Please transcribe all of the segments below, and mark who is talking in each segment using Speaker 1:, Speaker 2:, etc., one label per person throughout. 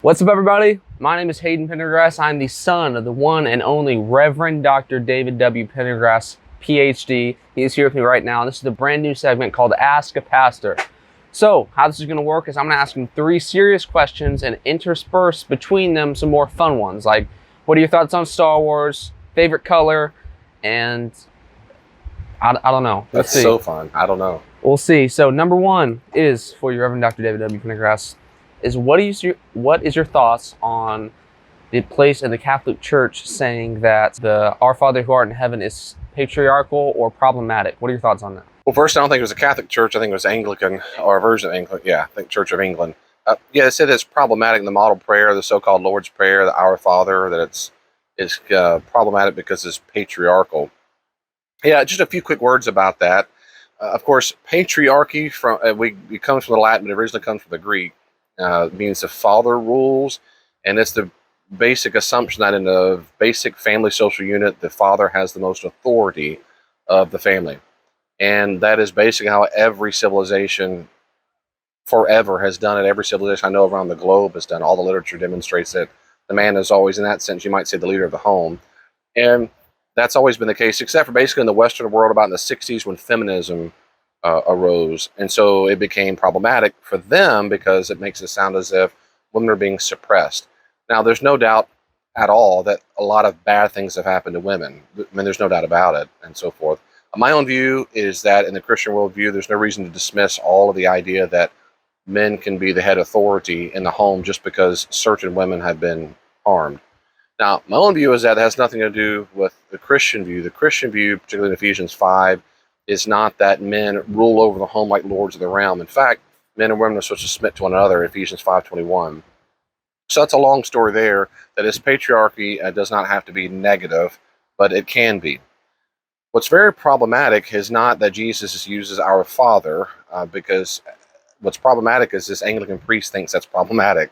Speaker 1: What's up, everybody? My name is Hayden Pendergrass. I'm the son of the one and only Reverend Dr. David W. Pendergrass, PhD. He is here with me right now. This is a brand new segment called Ask a Pastor. So, how this is going to work is I'm going to ask him 3 serious questions and intersperse between them some more fun ones, like what are your thoughts on Star Wars, favorite color, and I don't know.
Speaker 2: That's so fun. I don't know.
Speaker 1: We'll see. So, number 1 is for your Reverend Dr. David W. Pendergrass. What is your thoughts on the place in the Catholic Church saying that the Our Father who art in heaven is patriarchal or problematic? What are your thoughts on that?
Speaker 2: Well, first, I don't think it was a Catholic church. I think it was Anglican, or a version of Anglican. Yeah, I think Church of England. They said it's problematic in the model prayer, the so-called Lord's Prayer, the Our Father, that it's problematic because it's patriarchal. Yeah, just a few quick words about that. Of course, patriarchy it comes from the Latin, but it originally comes from the Greek. It means the father rules, and it's the basic assumption that in a basic family social unit, the father has the most authority of the family. And that is basically how every civilization forever has done it. Every civilization I know around the globe has done. All the literature demonstrates that the man is always, in that sense, you might say, the leader of the home. And that's always been the case, except for basically in the Western world about in the 60s when feminism arose. And so it became problematic for them because it makes it sound as if women are being suppressed. Now, there's no doubt at all that a lot of bad things have happened to women. I mean, there's no doubt about it, and so forth. My own view is that in the Christian worldview, there's no reason to dismiss all of the idea that men can be the head authority in the home just because certain women have been harmed. Now, my own view is that it has nothing to do with the Christian view. The Christian view, particularly in Ephesians 5, is not that men rule over the home like lords of the realm. In fact, men and women are supposed to submit to one another, Ephesians 5:21. So that's a long story there. That is, patriarchy does not have to be negative, but it can be. What's very problematic is not that Jesus uses our Father, because what's problematic is this Anglican priest thinks that's problematic.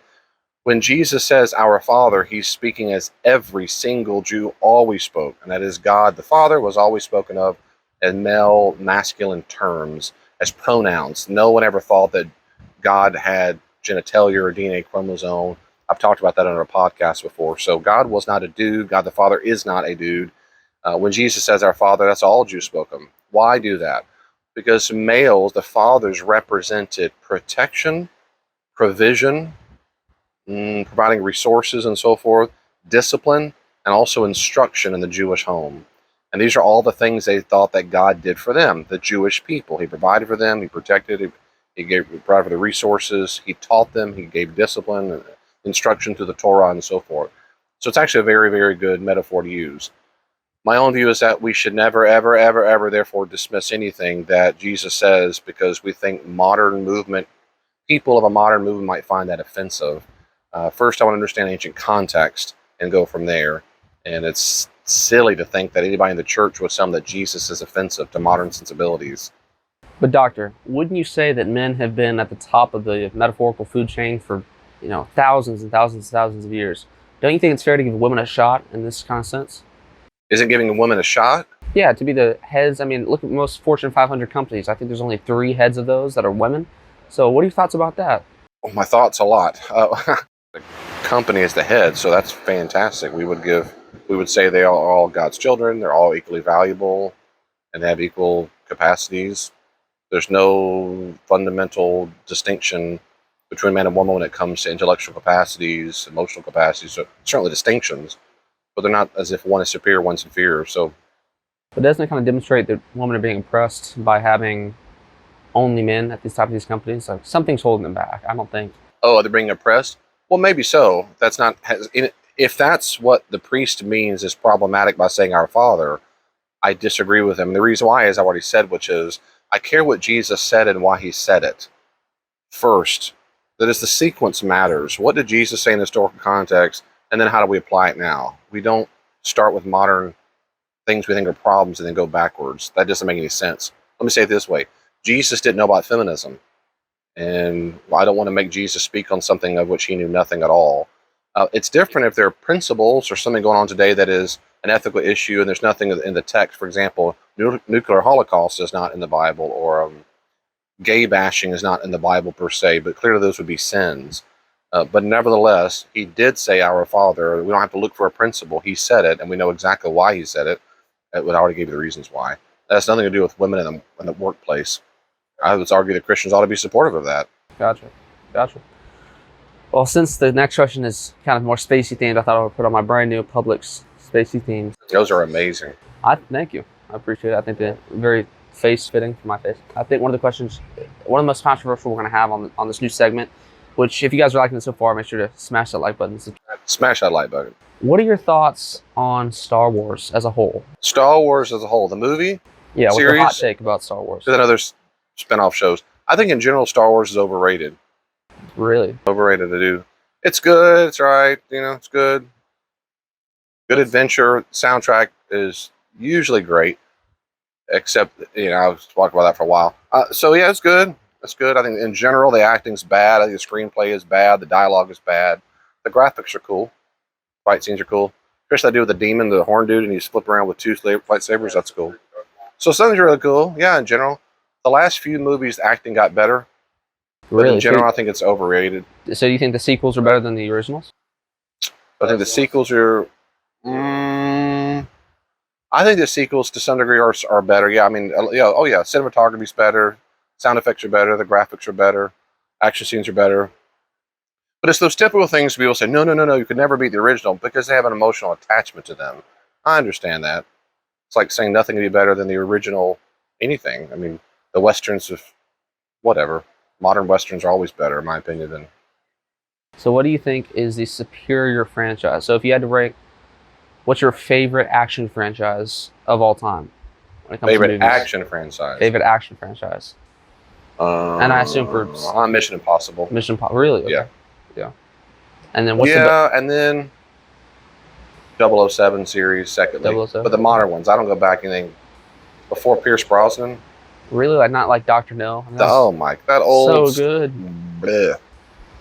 Speaker 2: When Jesus says our Father, he's speaking as every single Jew always spoke, and that is God the Father was always spoken of in male, masculine terms, as pronouns. No one ever thought that God had genitalia or DNA chromosome. I've talked about that on our podcast before. So God was not a dude. God the Father is not a dude. When Jesus says our Father, that's all Jews spoke of. Why do that? Because males, the fathers, represented protection, provision, providing resources and so forth, discipline, and also instruction in the Jewish home. And these are all the things they thought that God did for them, the Jewish people. He provided for them, he protected, he provided for the resources, he taught them, he gave discipline, instruction through the Torah, and so forth. So it's actually a very, very good metaphor to use. My own view is that we should never, ever, ever, ever, therefore, dismiss anything that Jesus says because we think people of a modern movement might find that offensive. First, I want to understand ancient context and go from there. And it's silly to think that anybody in the church would say that Jesus is offensive to modern sensibilities.
Speaker 1: But doctor, wouldn't you say that men have been at the top of the metaphorical food chain for, thousands and thousands and thousands of years? Don't you think it's fair to give women a shot in this kind of sense?
Speaker 2: Isn't giving a woman a shot?
Speaker 1: Yeah, to be the heads. I mean, look at most Fortune 500 companies. I think there's only 3 heads of those that are women. So what are your thoughts about that?
Speaker 2: Well, my thoughts a lot. The company is the head, so that's fantastic. We would say they are all God's children. They're all equally valuable and they have equal capacities. There's no fundamental distinction between man and woman when it comes to intellectual capacities, emotional capacities. So certainly distinctions, but they're not as if one is superior, one's inferior. So,
Speaker 1: but doesn't it kind of demonstrate that women are being oppressed by having only men at these top of these companies? Like something's holding them back. I don't think.
Speaker 2: Oh, they're being oppressed? Well, maybe so. That's not. If that's what the priest means is problematic by saying our Father, I disagree with him. And the reason why is I already said, which is I care what Jesus said and why he said it. First, that is the sequence matters. What did Jesus say in the historical context, and then how do we apply it now? We don't start with modern things we think are problems and then go backwards. That doesn't make any sense. Let me say it this way. Jesus didn't know about feminism. And I don't want to make Jesus speak on something of which he knew nothing at all. It's different if there are principles or something going on today that is an ethical issue and there's nothing in the text. For example, nuclear holocaust is not in the Bible, or gay bashing is not in the Bible per se, but clearly those would be sins. But nevertheless, he did say our Father. We don't have to look for a principle. He said it, and we know exactly why he said it. It would already give you the reasons why. That has nothing to do with women in the workplace. I would argue that Christians ought to be supportive of that.
Speaker 1: Gotcha. Well, since the next question is kind of more spacey themed, I thought I would put on my brand new Publix spacey themes.
Speaker 2: Those are amazing.
Speaker 1: Thank you. I appreciate it. I think they're very face fitting for my face. I think one of the most controversial we're going to have on this new segment, which if you guys are liking it so far, make sure to smash that like button.
Speaker 2: Smash that like button.
Speaker 1: What are your thoughts on Star Wars as a whole?
Speaker 2: Star Wars as a whole, the movie?
Speaker 1: Yeah, what's
Speaker 2: series?
Speaker 1: your hot take about Star Wars?
Speaker 2: There's another spin-off shows. I think in general, Star Wars is overrated.
Speaker 1: Really?
Speaker 2: Overrated to do. It's good. It's right. It's good. Good adventure. Soundtrack is usually great. Except, I was talking about that for a while. So yeah, it's good. It's good. I think in general, the acting's bad. I think the screenplay is bad. The dialogue is bad. The graphics are cool. Fight scenes are cool. Especially that dude with the demon, the horn dude, and he's flipping around with two lightsabers. That's cool. So something's really cool. Yeah, in general. The last few movies, acting got better. But in general, I think it's overrated.
Speaker 1: So do you think the sequels are better than the originals?
Speaker 2: I think the sequels are... I think the sequels to some degree are better. Yeah, I mean, cinematography's better. Sound effects are better. The graphics are better. Action scenes are better. But it's those typical things people say, no, you could never beat the original because they have an emotional attachment to them. I understand that. It's like saying nothing can be better than the original anything. I mean, the Westerns of whatever. Modern Westerns are always better, in my opinion, than...
Speaker 1: So what do you think is the superior franchise? So if you had to rank, what's your favorite action franchise of all time?
Speaker 2: Favorite action franchise?
Speaker 1: Favorite action franchise. And I assume for...
Speaker 2: Mission Impossible.
Speaker 1: Mission Impossible, really? Okay. Yeah. And then what's
Speaker 2: and then 007 series, secondly.
Speaker 1: 007? But
Speaker 2: the modern ones. I don't go back anything before Pierce Brosnan.
Speaker 1: Really? Not like Dr. No?
Speaker 2: Oh, Mike. That old...
Speaker 1: So good.
Speaker 2: Bleh.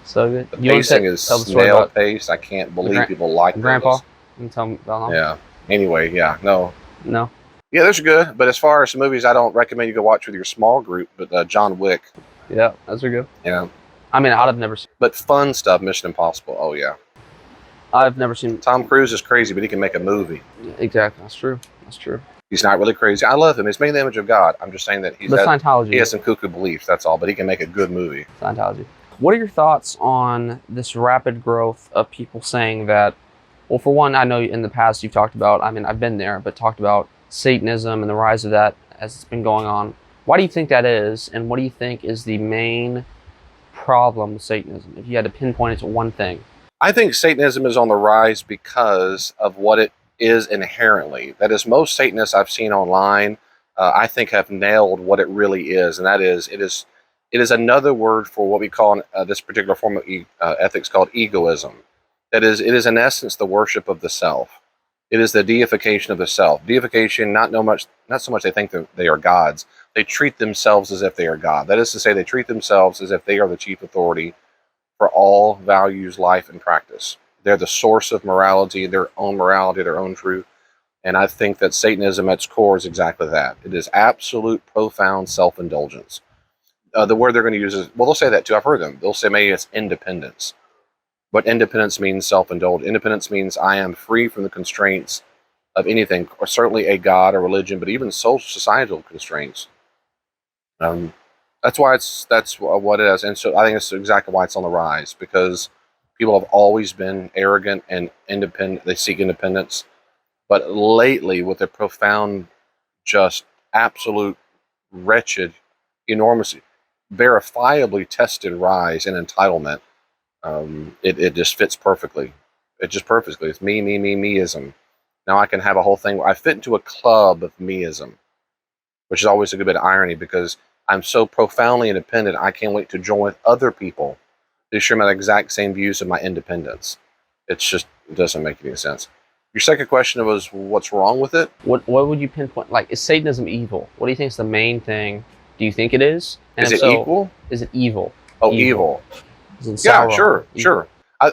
Speaker 1: So good.
Speaker 2: The pacing is snail pace. I can't believe people like
Speaker 1: Grandpa? You tell me about that.
Speaker 2: Yeah. Anyway, yeah. No.
Speaker 1: Yeah,
Speaker 2: those are good. But as far as movies, I don't recommend you go watch with your small group. But John Wick.
Speaker 1: Yeah, those are good.
Speaker 2: Yeah.
Speaker 1: I mean, I've never seen...
Speaker 2: But fun stuff, Mission Impossible. Oh, yeah.
Speaker 1: I've never seen...
Speaker 2: Tom Cruise is crazy, but he can make a movie.
Speaker 1: Exactly. That's true.
Speaker 2: He's not really crazy. I love him. He's made in the image of God. I'm just saying that
Speaker 1: Scientology.
Speaker 2: He has some cuckoo beliefs, that's all. But he can make a good movie.
Speaker 1: Scientology. What are your thoughts on this rapid growth of people saying that... Well, for one, I know in the past you've talked about... I mean, I've been there, but talked about Satanism and the rise of that as it's been going on. Why do you think that is? And what do you think is the main problem with Satanism, if you had to pinpoint it to one thing?
Speaker 2: I think Satanism is on the rise because of what it is inherently. That is, most Satanists I've seen online, I think have nailed what it really is, and that is, it is another word for what we call this particular form of ethics called egoism. That is, it is in essence the worship of the self. It is the deification of the self. Deification, not so much they think that they are gods. They treat themselves as if they are God. That is to say, they treat themselves as if they are the chief authority for all values, life, and practice. They're the source of morality, their own truth. And I think that Satanism at its core is exactly that. It is absolute, profound self-indulgence. The word they're going to use is, well, they'll say that too. I've heard them. They'll say maybe it's independence. But independence means self-indulgence. Independence means I am free from the constraints of anything, or certainly a god or religion, but even social societal constraints. That's what it is. And so I think it's exactly why it's on the rise, because people have always been arrogant and independent. They seek independence. But lately, with a profound, just absolute, wretched, enormous, verifiably tested rise in entitlement, it just fits perfectly. It just perfectly. It's meism. Now I can have a whole thing where I fit into a club of meism, which is always a good bit of irony, because I'm so profoundly independent, I can't wait to join with other people to share my exact same views of my independence. It doesn't make any sense. Your second question was, what's wrong with it?
Speaker 1: What would you pinpoint? Like, is Satanism evil? What do you think is the main thing? Do you think it is? And
Speaker 2: is it equal?
Speaker 1: Is it evil?
Speaker 2: Oh, evil. Yeah, sure.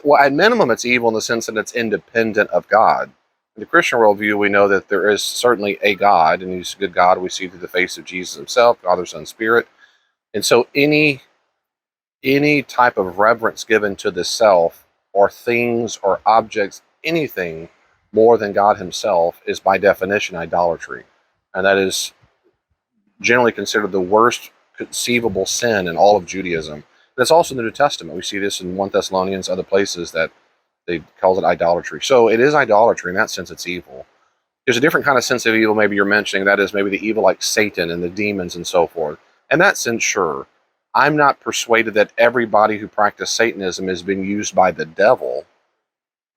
Speaker 2: Well, at minimum, it's evil in the sense that it's independent of God. In the Christian worldview, we know that there is certainly a God, and he's a good God we see through the face of Jesus himself, Father, Son, Spirit. And so any any type of reverence given to the self or things or objects, anything more than God himself is by definition idolatry. And that is generally considered the worst conceivable sin in all of Judaism. And it's also in the New Testament. We see this in 1 Thessalonians, other places that they call it idolatry. So it is idolatry. In that sense, it's evil. There's a different kind of sense of evil maybe you're mentioning. That is maybe the evil like Satan and the demons and so forth. In that sense, sure. I'm not persuaded that everybody who practices Satanism is being used by the devil.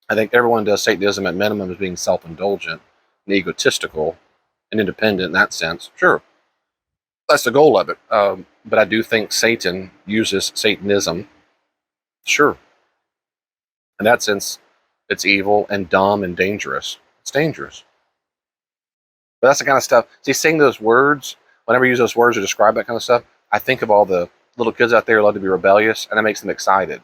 Speaker 2: I think everyone does Satanism at minimum as being self-indulgent and egotistical and independent in that sense. Sure. That's the goal of it. But I do think Satan uses Satanism. Sure. In that sense, it's evil and dumb and dangerous. It's dangerous. But that's the kind of stuff. See, saying those words, whenever you use those words to describe that kind of stuff, I think of all the little kids out there who love to be rebellious, and that makes them excited.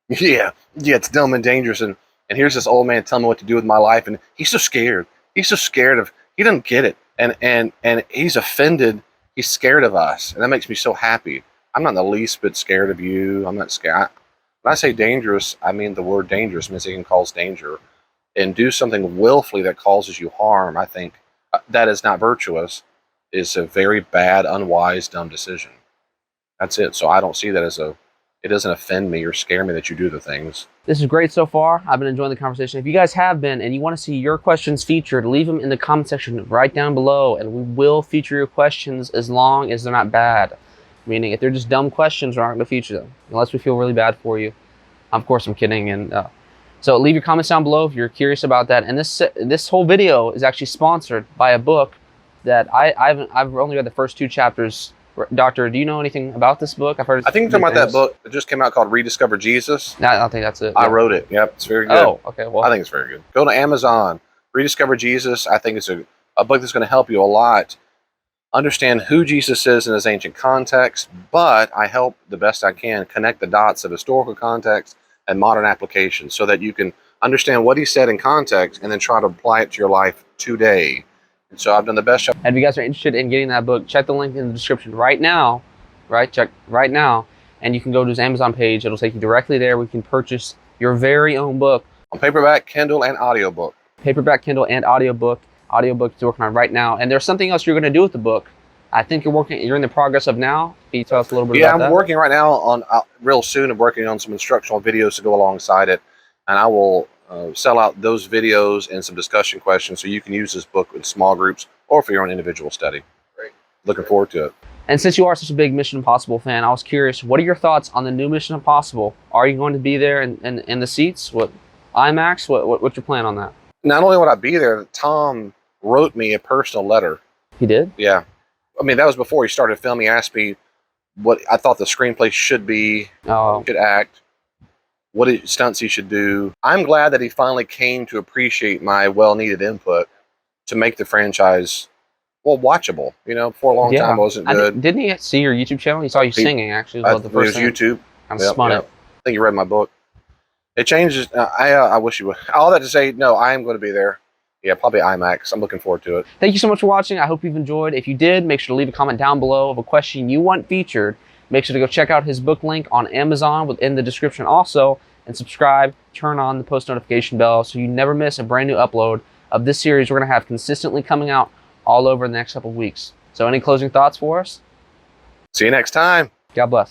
Speaker 2: Yeah, it's dumb and dangerous. And here's this old man telling me what to do with my life, and he's so scared. He's so scared of, he doesn't get it. And he's offended. He's scared of us. And that makes me so happy. I'm not in the least bit scared of you. I'm not scared. When I say dangerous, I mean the word dangerous means it can cause danger. And do something willfully that causes you harm, I think, that is not virtuous, is a very bad, unwise, dumb decision. That's it. So I don't see that as it doesn't offend me or scare me that you do the things.
Speaker 1: This is great so far. I've been enjoying the conversation. If you guys have been and you want to see your questions featured, leave them in the comment section right down below, and we will feature your questions as long as they're not bad. Meaning, if they're just dumb questions, we're not going to feature them unless we feel really bad for you. Of course, I'm kidding. And so leave your comments down below if you're curious about that. And this whole video is actually sponsored by a book that I've only read the first 2 chapters. Doctor, do you know anything about this book?
Speaker 2: I think you're talking about that book that just came out called Rediscover Jesus.
Speaker 1: No, I don't think that's it.
Speaker 2: I wrote it. Yep, it's very good.
Speaker 1: Oh, okay. Well,
Speaker 2: I think it's very good. Go to Amazon. Rediscover Jesus. I think it's a book that's going to help you a lot understand who Jesus is in his ancient context, but I help the best I can connect the dots of historical context and modern applications so that you can understand what he said in context and then try to apply it to your life today. And so I've done the best job.
Speaker 1: And if you guys are interested in getting that book, check the link in the description right now, check right now, and you can go to his Amazon page. It'll take you directly there. We can purchase your very own book.
Speaker 2: On paperback, Kindle, and audiobook.
Speaker 1: Paperback, Kindle, and audiobook. Audiobook is working on right now. And there's something else you're going to do with the book. I think you're in the progress of now. Can you tell us a little bit about that?
Speaker 2: Yeah, I'm working right now on, real soon, I'm working on some instructional videos to go alongside it. And I will sell out those videos and some discussion questions so you can use this book in small groups or for your own individual study. Great. Looking forward to it. And
Speaker 1: since you are such a big Mission Impossible fan, I was curious, what are your thoughts on the new Mission Impossible? Are you going to be there in the seats? What IMAX? What's your plan on that?
Speaker 2: Not only would I be there, Tom wrote me a personal letter.
Speaker 1: He did?
Speaker 2: Yeah. I mean, that was before he started filming. He asked me what I thought the screenplay should be, should act, what stunts he should do. I'm glad that he finally came to appreciate my well-needed input to make the franchise, well, watchable. You know, for a long time it wasn't good.
Speaker 1: Didn't he see your YouTube channel? He saw you singing, actually. It was the first thing.
Speaker 2: YouTube.
Speaker 1: I spun it.
Speaker 2: I think you read my book. It changes. I wish you would. All that to say, no, I am going to be there. Yeah, probably IMAX. I'm looking forward to it.
Speaker 1: Thank you so much for watching. I hope you've enjoyed. If you did, make sure to leave a comment down below of a question you want featured. Make sure to go check out his book link on Amazon within the description also. And subscribe, turn on the post notification bell so you never miss a brand new upload of this series we're going to have consistently coming out all over the next couple of weeks. So any closing thoughts for us?
Speaker 2: See you next time.
Speaker 1: God bless.